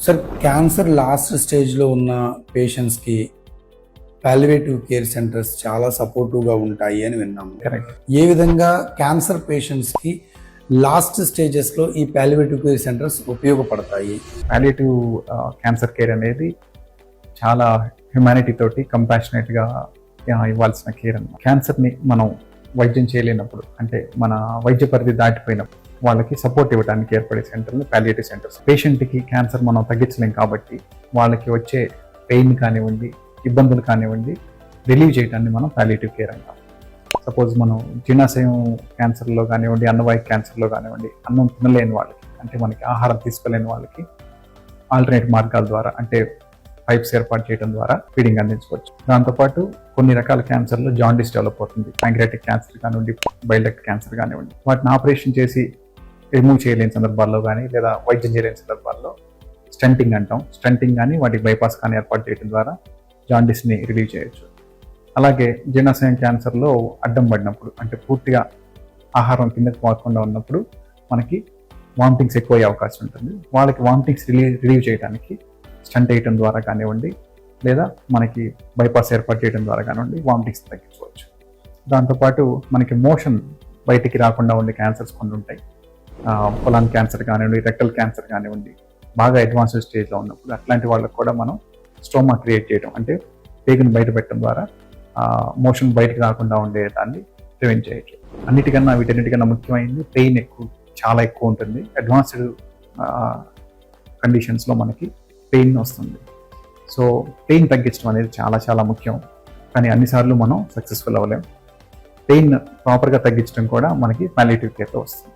Sir, cancer last స్టేజ్లో ఉన్న పేషెంట్స్కి పాలియేటివ్ కేర్ సెంటర్స్ చాలా సపోర్టివ్గా ఉంటాయి అని విన్నాము. కరెక్ట్. ఏ విధంగా క్యాన్సర్ పేషెంట్స్కి లాస్ట్ స్టేజెస్లో ఈ పాలియేటివ్ కేర్ సెంటర్స్ ఉపయోగపడతాయి? పాలియేటివ్ క్యాన్సర్ కేర్ అనేది చాలా హ్యుమానిటీ తోటి కంపాషనేట్గా ఇవ్వాల్సిన కేర్ అన్నమాట. క్యాన్సర్ని మనం వైద్యం చేయలేనప్పుడు, అంటే మన వైద్య పరిధి దాటిపోయినప్పుడు వాళ్ళకి సపోర్ట్ ఇవ్వడానికి ఏర్పడే సెంటర్లు పాలియేటివ్ సెంటర్స్. పేషెంట్కి క్యాన్సర్ మనం తగ్గించలేం కాబట్టి వాళ్ళకి వచ్చే పెయిన్ కానివ్వండి, ఇబ్బందులు కానివ్వండి, రిలీవ్ చేయడాన్ని మనం పాలియేటివ్ కేర్ అంటాం. సపోజ్ మనం జీర్ణాశయం క్యాన్సర్లో కానివ్వండి, అన్నవాహిక క్యాన్సర్లో కానివ్వండి, అన్నం తినలేని వాళ్ళకి, అంటే మనకి ఆహారం తీసుకోలేని వాళ్ళకి ఆల్టర్నేట్ మార్గాల ద్వారా, అంటే పైప్స్ ఏర్పాటు చేయడం ద్వారా ఫీడింగ్ అందించుకోవచ్చు. దాంతోపాటు కొన్ని రకాల క్యాన్సర్లో జాండిస్ డెవలప్ అవుతుంది. ప్యాంక్రియాటిక్ క్యాన్సర్ కానివ్వండి, బైల్ డక్ట్ క్యాన్సర్ కానివ్వండి, వాటిని ఆపరేషన్ చేసి రిమూవ్ చేయలేని సందర్భాల్లో కానీ, లేదా వైద్యం చేయలేని సందర్భాల్లో స్టంటింగ్ అంటాం. స్టంటింగ్ కానీ వాటికి బైపాస్ కానీ ఏర్పాటు చేయడం ద్వారా జాండిస్ని రిలీవ్ చేయొచ్చు. అలాగే జీర్ణాశయం క్యాన్సర్లో అడ్డం పడినప్పుడు, అంటే పూర్తిగా ఆహారం కిందకి పోకుండా ఉన్నప్పుడు మనకి వామిటింగ్స్ ఎక్కువయ్యే అవకాశం ఉంటుంది. వాళ్ళకి వామిటింగ్స్ రిలీవ్ చేయడానికి స్టంట్ వేయటం ద్వారా కానివ్వండి, లేదా మనకి బైపాస్ ఏర్పాటు చేయడం ద్వారా కానివ్వండి వామిటింగ్స్ తగ్గించుకోవచ్చు. దాంతోపాటు మనకి మోషన్ బయటికి రాకుండా ఉండే క్యాన్సర్స్ కొన్ని ఉంటాయి. పొలాన్ క్యాన్సర్ కానివ్వండి, రెక్టల్ క్యాన్సర్ కానివ్వండి, బాగా అడ్వాన్స్డ్ స్టేజ్లో ఉన్నప్పుడు అట్లాంటి వాళ్ళకి కూడా మనం స్టోమా క్రియేట్ చేయడం, అంటే పేగును బయట పెట్టడం ద్వారా మోషన్ బయటకు రాకుండా ఉండే దాన్ని ప్రివెంట్ చేయొచ్చు. వీటన్నిటికన్నా ముఖ్యమైనది పెయిన్ చాలా ఎక్కువ ఉంటుంది. అడ్వాన్స్డ్ కండిషన్స్లో మనకి పెయిన్ వస్తుంది. సో పెయిన్ తగ్గించడం అనేది చాలా చాలా ముఖ్యం. కానీ అన్నిసార్లు మనం సక్సెస్ఫుల్ అవ్వలేం. పెయిన్ ప్రాపర్గా తగ్గించడం కూడా మనకి పాలియేటివ్ కేర్లో వస్తుంది.